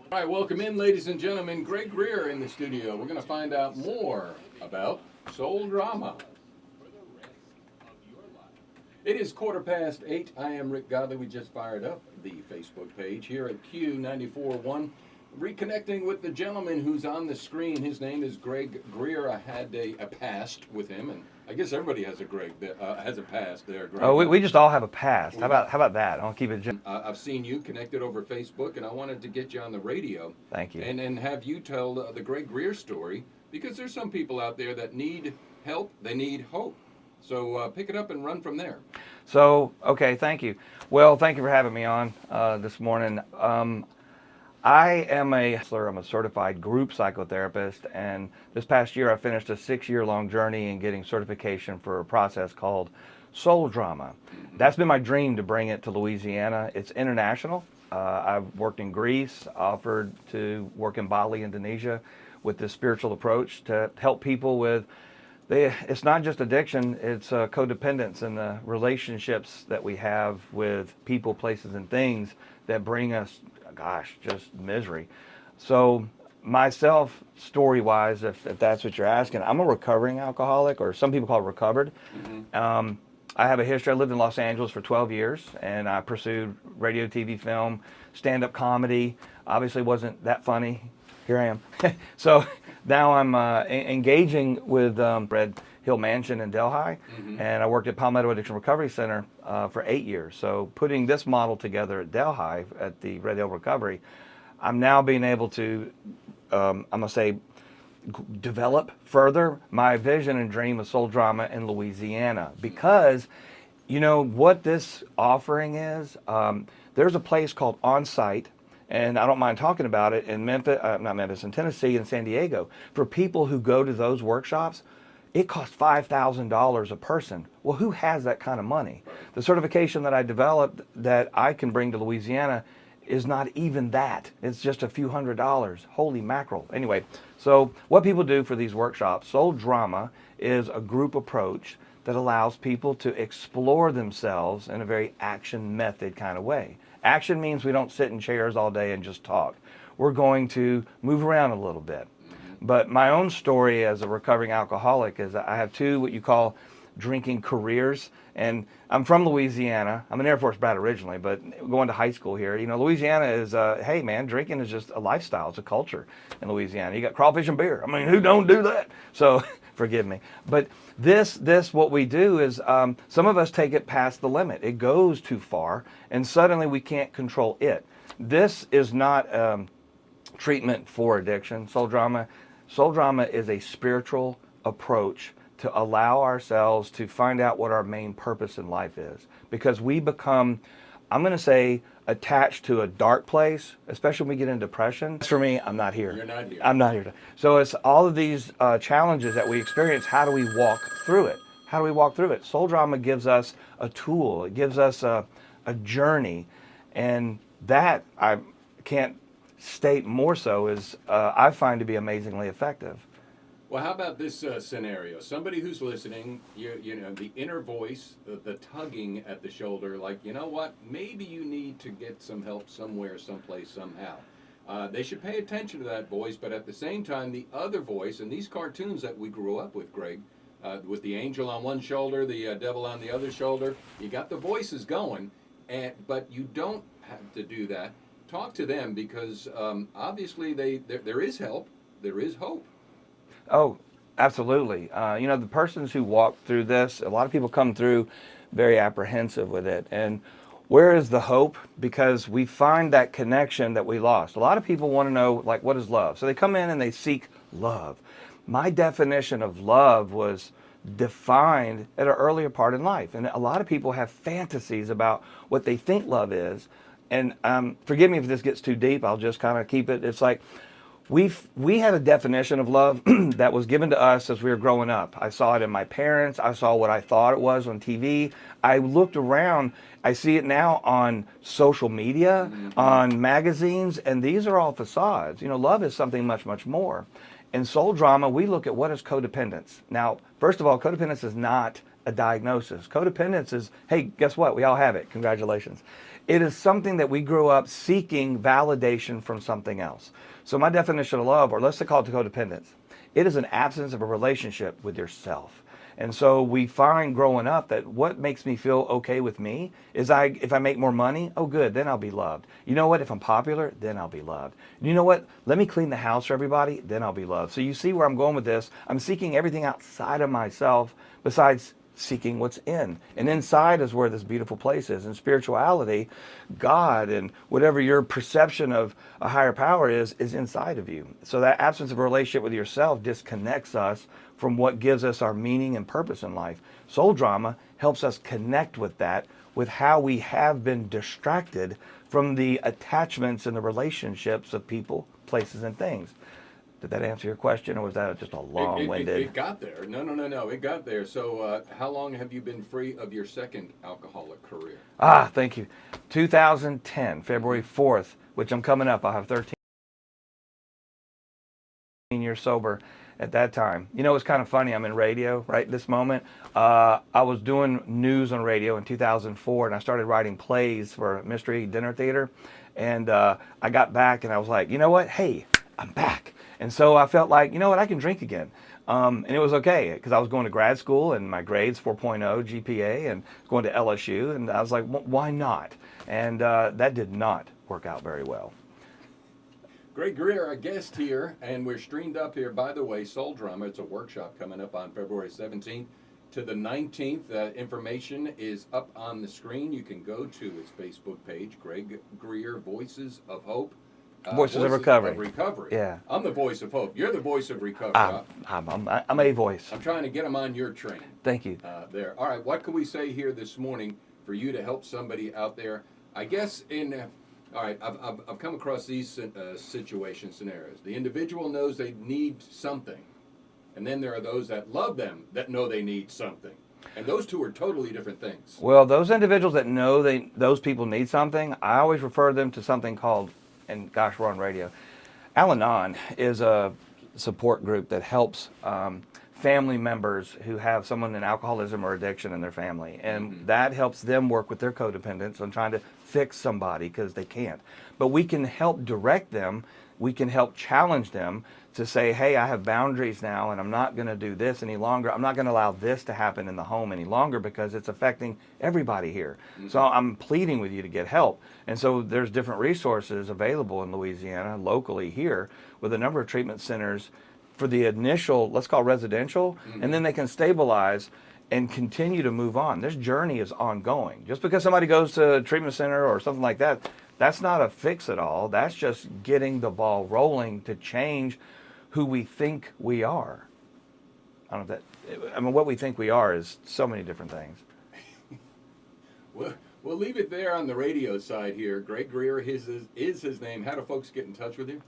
All right, welcome in, ladies and gentlemen. Greg Greer in the studio. We're going to find out more about soul drama. It is 8:15. I am Rick Godey. We just fired up the Facebook page here at Q94.1. Reconnecting with the gentleman who's on the screen. His name is Greg Greer. I had a past with him, and I guess everybody has a Greg has a past there. Greg. Oh, we just all have a past. How about that? I'll keep it. I've seen you connected over Facebook, and I wanted to get you on the radio. Thank you. And have you tell the Greg Greer story, because there's some people out there that need help. They need hope. So pick it up and run from there. So, okay, thank you. Well, thank you for having me on this morning. I'm a certified group psychotherapist, and this past year I finished a 6-year-long journey in getting certification for a process called soul drama. That's been my dream, to bring it to Louisiana. It's international. I've worked in Greece, offered to work in Bali, Indonesia, with this spiritual approach to help people with it's not just addiction, it's codependence and the relationships that we have with people, places, and things that bring us, gosh, just misery. So myself, story-wise, if that's what you're asking, I'm a recovering alcoholic, or some people call it recovered. Mm-hmm. I have a history. I lived in Los Angeles for 12 years, and I pursued radio, TV, film, stand-up comedy. Obviously wasn't that funny. Here I am. So now I'm engaging with Red Hill Mansion in Delhi, mm-hmm. and I worked at Palmetto Addiction Recovery Center for 8 years. So putting this model together at Delhi at the Red Hill Recovery, I'm now being able to, I'm going to say, develop further my vision and dream of soul drama in Louisiana. Because, you know, what this offering is, there's a place called On Site, and I don't mind talking about it, in in Tennessee and San Diego. For people who go to those workshops, it costs $5,000 a person. Well, who has that kind of money? The certification that I developed that I can bring to Louisiana is not even that. It's just a few $100s. Holy mackerel. Anyway, so what people do for these workshops, soul drama is a group approach that allows people to explore themselves in a very action method kind of way. Action means we don't sit in chairs all day and just talk. We're going to move around a little bit. But my own story as a recovering alcoholic is I have two what you call drinking careers. And I'm from Louisiana. I'm an Air Force brat originally, but going to high school here, you know, Louisiana is, hey man, drinking is just a lifestyle. It's a culture in Louisiana. You got crawfish and beer. I mean, who don't do that? So forgive me. But this what we do is some of us take it past the limit. It goes too far, and suddenly we can't control it. This is not treatment for addiction. Soul drama is a spiritual approach to allow ourselves to find out what our main purpose in life is. Because we become, I'm going to say, attached to a dark place, especially when we get in depression. For me, I'm not here. You're not here. I'm not here. So it's all of these challenges that we experience. How do we walk through it? How do we walk through it? Soul drama gives us a tool. It gives us a journey. And that, I can't state more so, is I find to be amazingly effective. Well, how about this scenario? Somebody who's listening, you know, the inner voice, the tugging at the shoulder, like, you know what, maybe you need to get some help somewhere, someplace, somehow. They should pay attention to that voice, but at the same time, the other voice, and these cartoons that we grew up with, Greg, with the angel on one shoulder, the devil on the other shoulder, you got the voices going, but you don't have to do that. Talk to them, because obviously there is help, there is hope. Oh, absolutely. You know, the persons who walk through this, a lot of people come through very apprehensive with it. And where is the hope? Because we find that connection that we lost. A lot of people want to know, like, what is love? So they come in and they seek love. My definition of love was defined at an earlier part in life. And a lot of people have fantasies about what they think love is. And forgive me if this gets too deep. I'll just kind of keep it. It's like, we had a definition of love that was given to us as we were growing up. I saw it in my parents. I saw what I thought it was on TV. I looked around. I see it now on social media, mm-hmm. on magazines, and these are all facades. You know, love is something much, much more. In soul drama, we look at what is codependence. Now, first of all, codependence is not a diagnosis. Codependence is, hey, guess what? We all have it. Congratulations. It is something that we grew up seeking validation from something else. So my definition of love, or let's call it codependence, it is an absence of a relationship with yourself. And so we find growing up that what makes me feel okay with me is if I make more money, oh good, then I'll be loved. You know what? If I'm popular, then I'll be loved. You know what? Let me clean the house for everybody, then I'll be loved. So you see where I'm going with this. I'm seeking everything outside of myself besides seeking what's in. And inside is where this beautiful place is. In spirituality, God and whatever your perception of a higher power is inside of you. So that absence of a relationship with yourself disconnects us from what gives us our meaning and purpose in life. Soul drama helps us connect with that, with how we have been distracted from the attachments and the relationships of people, places, and things. Did that answer your question, or was that just a long-winded? It got there. No. It got there. So how long have you been free of your second alcoholic career? Thank you. 2010, February 4th, which I'm coming up. I'll have 13 years sober at that time. You know, it's kind of funny. I'm in radio right this moment. I was doing news on radio in 2004, and I started writing plays for Mystery Dinner Theater. And I got back, and I was like, you know what? Hey, I'm back. And so I felt like, you know what, I can drink again. And it was okay, because I was going to grad school, and my grades 4.0 GPA, and going to LSU, and I was like, why not? And that did not work out very well. Greg Greer, our guest here, and we're streamed up here. By the way, Soul Drama, it's a workshop coming up on February 17th to the 19th. Information is up on the screen. You can go to his Facebook page, Greg Greer, Voices of Hope. Voices of Recovery. Yeah. I'm the voice of hope. You're the voice of recovery. I'm a voice. I'm trying to get them on your train. Thank you. There. All right. What can we say here this morning for you to help somebody out there? I guess all right, I've come across these situation scenarios. The individual knows they need something. And then there are those that love them that know they need something. And those two are totally different things. Well, those individuals that know those people need something, I always refer them to something called, and gosh, we're on radio. Al-Anon is a support group that helps family members who have someone in alcoholism or addiction in their family. And that helps them work with their codependents on trying to fix somebody because they can't. But we can help direct them. We can help challenge them to say, hey, I have boundaries now, and I'm not going to do this any longer. I'm not going to allow this to happen in the home any longer because it's affecting everybody here. So I'm pleading with you to get help. And so there's different resources available in Louisiana, locally here, with a number of treatment centers for the initial, let's call residential, and then they can stabilize and continue to move on. This journey is ongoing. Just because somebody goes to a treatment center or something like that, that's not a fix at all. That's just getting the ball rolling to change who we think we are. I don't know what we think we are is so many different things. We'll leave it there on the radio side here. Greg Greer is his name. How do folks get in touch with you?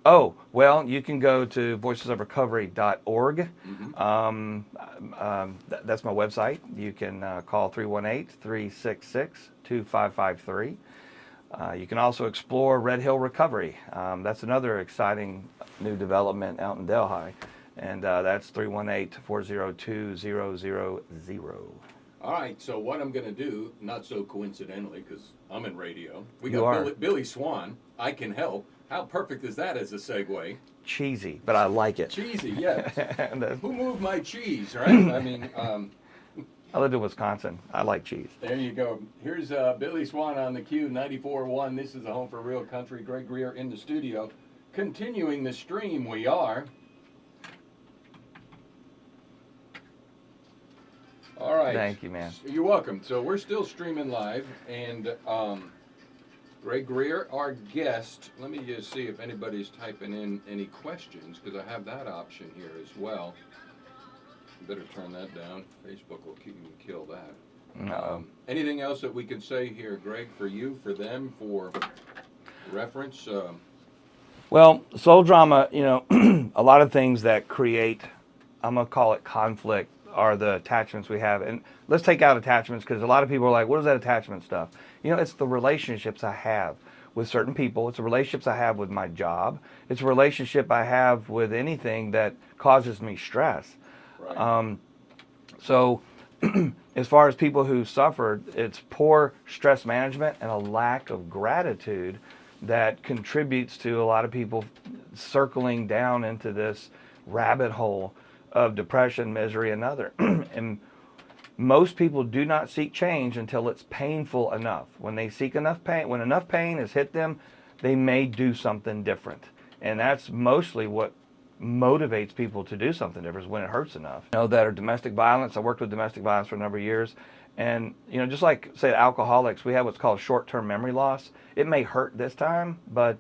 Oh, well, you can go to voicesofrecovery.org. That's my website. You can call 318-366-2553. You can also explore Red Hill Recovery. That's another exciting new development out in Delhi. And that's 318-402-0000. All right, so what I'm going to do, not so coincidentally, because I'm in radio, we got Billy Swan, I Can Help. How perfect is that as a segue? Cheesy, but I like it. Cheesy, yes. Who moved my cheese, right? I mean, I lived in Wisconsin. I like cheese. There you go. Here's Billy Swan on the Q 94.1. This is the home for real country. Greg Greer in the studio. Continuing the stream, we are. All right. Thank you, man. You're welcome. So we're still streaming live, and Greg Greer, our guest. Let me just see if anybody's typing in any questions, because I have that option here as well. Better turn that down. Facebook will kill that. No. Anything else that we could say here, Greg, for you, for them, for reference? Well, soul drama, you know, a lot of things that create, I'm going to call it conflict, are the attachments we have. And let's take out attachments, because a lot of people are like, what is that attachment stuff? You know, it's the relationships I have with certain people. It's the relationships I have with my job. It's a relationship I have with anything that causes me stress. Right. So as far as people who suffered, it's poor stress management and a lack of gratitude that contributes to a lot of people circling down into this rabbit hole of depression, misery, and other. And most people do not seek change until it's painful enough. When they seek enough pain, when enough pain has hit them, they may do something different. And that's mostly what motivates people to do something different, is when it hurts enough. You know, that are domestic violence. I worked with domestic violence for a number of years. And, you know, just like, say, alcoholics, we have what's called short-term memory loss. It may hurt this time, but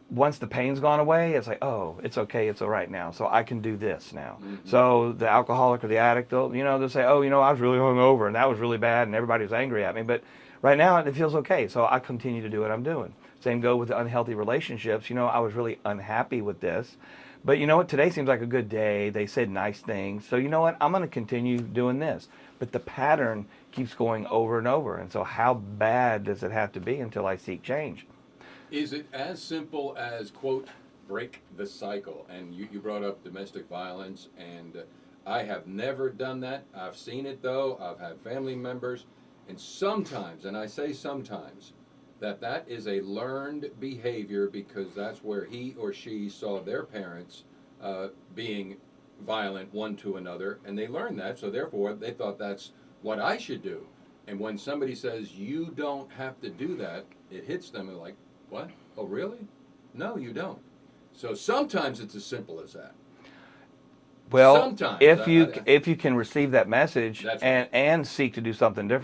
once the pain's gone away, it's like, oh, it's okay, it's all right now, so I can do this now. Mm-hmm. So the alcoholic or the addict, they'll say, oh, I was really hungover, and that was really bad, and everybody was angry at me, but right now it feels okay, so I continue to do what I'm doing. Same go with the unhealthy relationships. I was really unhappy with this, but you know what, today seems like a good day, they said nice things, so you know what, I'm going to continue doing this. But the pattern keeps going over and over, and so how bad does it have to be until I seek change? Is it as simple as, quote, break the cycle? And you brought up domestic violence, and I have never done that. I've seen it, though. I've had family members, and sometimes, and I say sometimes, that is a learned behavior because that's where he or she saw their parents being violent one to another, and they learned that, so therefore they thought that's what I should do. And when somebody says, you don't have to do that, it hits them and like, what? Oh, really? No, you don't. So sometimes it's as simple as that. Well, sometimes, if you can receive that message right. and seek to do something different.